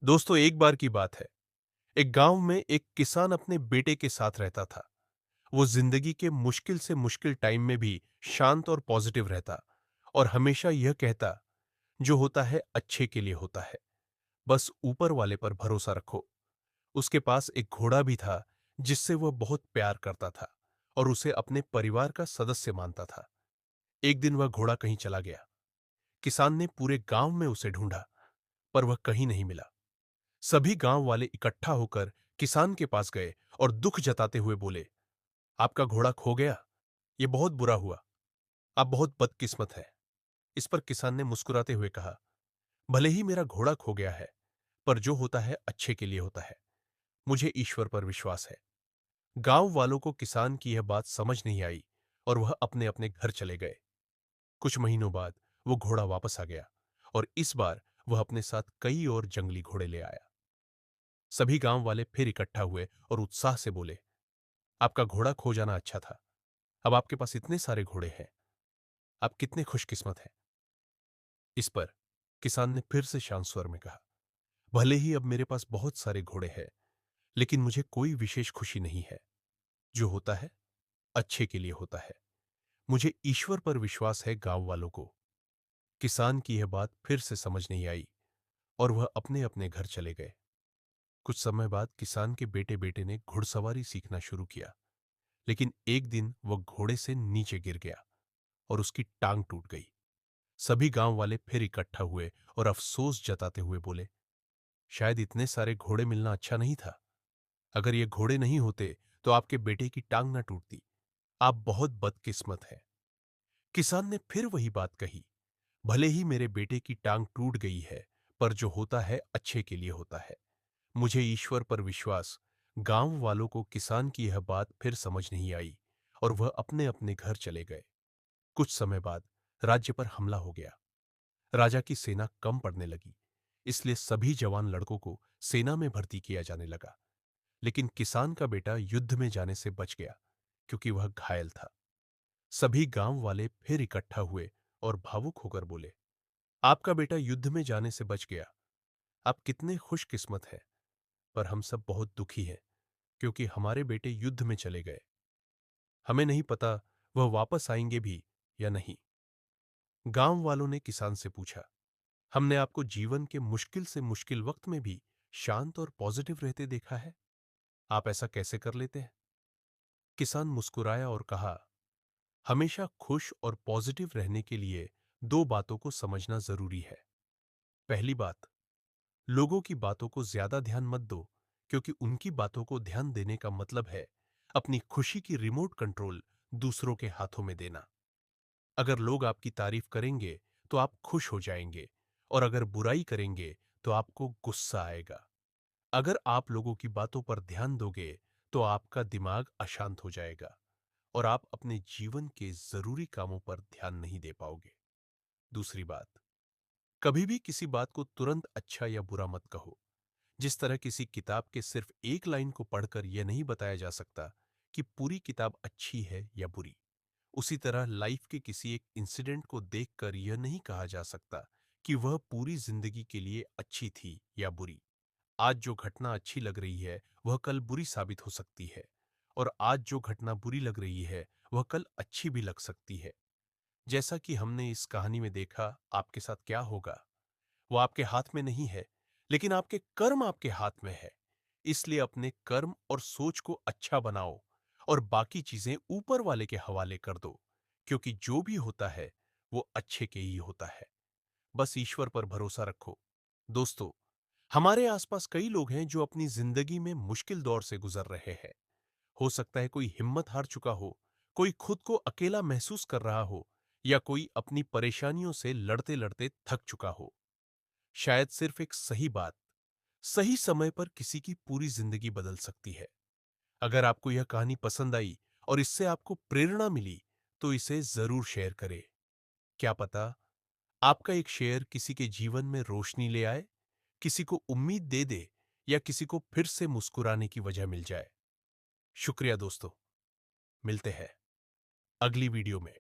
दोस्तों, एक बार की बात है। एक गांव में एक किसान अपने बेटे के साथ रहता था। वो जिंदगी के मुश्किल से मुश्किल टाइम में भी शांत और पॉजिटिव रहता और हमेशा यह कहता, जो होता है अच्छे के लिए होता है। बस ऊपर वाले पर भरोसा रखो। उसके पास एक घोड़ा भी था जिससे वह बहुत प्यार करता था और उसे अपने परिवार का सदस्य मानता था। एक दिन वह घोड़ा कहीं चला गया। किसान ने पूरे गांव में उसे ढूंढा, पर वह कहीं नहीं मिला। सभी गांव वाले इकट्ठा होकर किसान के पास गए और दुख जताते हुए बोले, आपका घोड़ा खो गया। यह बहुत बुरा हुआ। आप बहुत बदकिस्मत है। इस पर किसान ने मुस्कुराते हुए कहा, भले ही मेरा घोड़ा खो गया है, पर जो होता है अच्छे के लिए होता है। मुझे ईश्वर पर विश्वास है। गांव वालों को किसान की यह बात समझ नहीं आई और वह अपने अपने घर चले गए। कुछ महीनों बाद वो घोड़ा वापस आ गया और इस बार वह अपने साथ कई और जंगली घोड़े ले आया। सभी गांव वाले फिर इकट्ठा हुए और उत्साह से बोले, आपका घोड़ा खो जाना अच्छा था। अब आपके पास इतने सारे घोड़े हैं। आप कितने खुशकिस्मत हैं। इस पर किसान ने फिर से शांत स्वर में कहा, भले ही अब मेरे पास बहुत सारे घोड़े हैं, लेकिन मुझे कोई विशेष खुशी नहीं है। जो होता है अच्छे के लिए होता है। मुझे ईश्वर पर विश्वास है। गांव वालों को किसान की यह बात फिर से समझ नहीं आई और वह अपने अपने घर चले गए। कुछ समय बाद किसान के बेटे बेटे ने घुड़सवारी सीखना शुरू किया, लेकिन एक दिन वह घोड़े से नीचे गिर गया और उसकी टांग टूट गई। सभी गांव वाले फिर इकट्ठा हुए और अफसोस जताते हुए बोले, शायद इतने सारे घोड़े मिलना अच्छा नहीं था। अगर ये घोड़े नहीं होते तो आपके बेटे की टांग ना टूटती। आप बहुत बदकिस्मत हैं। किसान ने फिर वही बात कही, भले ही मेरे बेटे की टांग टूट गई है, पर जो होता है अच्छे के लिए होता है। मुझे ईश्वर पर विश्वास। गांव वालों को किसान की यह बात फिर समझ नहीं आई और वह अपने अपने घर चले गए। कुछ समय बाद राज्य पर हमला हो गया। राजा की सेना कम पड़ने लगी, इसलिए सभी जवान लड़कों को सेना में भर्ती किया जाने लगा। लेकिन किसान का बेटा युद्ध में जाने से बच गया, क्योंकि वह घायल था। सभी गांव वाले फिर इकट्ठा हुए और भावुक होकर बोले, आपका बेटा युद्ध में जाने से बच गया। आप कितने खुशकिस्मत हैं। पर हम सब बहुत दुखी हैं, क्योंकि हमारे बेटे युद्ध में चले गए। हमें नहीं पता वह वापस आएंगे भी या नहीं। गांव वालों ने किसान से पूछा, हमने आपको जीवन के मुश्किल से मुश्किल वक्त में भी शांत और पॉजिटिव रहते देखा है। आप ऐसा कैसे कर लेते हैं। किसान मुस्कुराया और कहा, हमेशा खुश और पॉजिटिव रहने के लिए दो बातों को समझना जरूरी है। पहली बात, लोगों की बातों को ज्यादा ध्यान मत दो, क्योंकि उनकी बातों को ध्यान देने का मतलब है अपनी खुशी की रिमोट कंट्रोल दूसरों के हाथों में देना। अगर लोग आपकी तारीफ करेंगे तो आप खुश हो जाएंगे, और अगर बुराई करेंगे तो आपको गुस्सा आएगा। अगर आप लोगों की बातों पर ध्यान दोगे तो आपका दिमाग अशांत हो जाएगा और आप अपने जीवन के जरूरी कामों पर ध्यान नहीं दे पाओगे। दूसरी बात, कभी भी किसी बात को तुरंत अच्छा या बुरा मत कहो। जिस तरह किसी किताब के सिर्फ एक लाइन को पढ़कर यह नहीं बताया जा सकता कि पूरी किताब अच्छी है या बुरी, उसी तरह लाइफ के किसी एक इंसिडेंट को देखकर यह नहीं कहा जा सकता कि वह पूरी जिंदगी के लिए अच्छी थी या बुरी। आज जो घटना अच्छी लग रही है वह कल बुरी साबित हो सकती है, और आज जो घटना बुरी लग रही है वह कल अच्छी भी लग सकती है। जैसा कि हमने इस कहानी में देखा, आपके साथ क्या होगा वो आपके हाथ में नहीं है, लेकिन आपके कर्म आपके हाथ में है। इसलिए अपने कर्म और सोच को अच्छा बनाओ और बाकी चीजें ऊपर वाले के हवाले कर दो, क्योंकि जो भी होता है वो अच्छे के ही होता है। बस ईश्वर पर भरोसा रखो। दोस्तों, हमारे आसपास कई लोग हैं जो अपनी जिंदगी में मुश्किल दौर से गुजर रहे हैं। हो सकता है कोई हिम्मत हार चुका हो, कोई खुद को अकेला महसूस कर रहा हो, या कोई अपनी परेशानियों से लड़ते लड़ते थक चुका हो। शायद सिर्फ एक सही बात सही समय पर किसी की पूरी जिंदगी बदल सकती है। अगर आपको यह कहानी पसंद आई और इससे आपको प्रेरणा मिली, तो इसे जरूर शेयर करें। क्या पता आपका एक शेयर किसी के जीवन में रोशनी ले आए, किसी को उम्मीद दे दे, या किसी को फिर से मुस्कुराने की वजह मिल जाए। शुक्रिया दोस्तों। मिलते हैं अगली वीडियो में।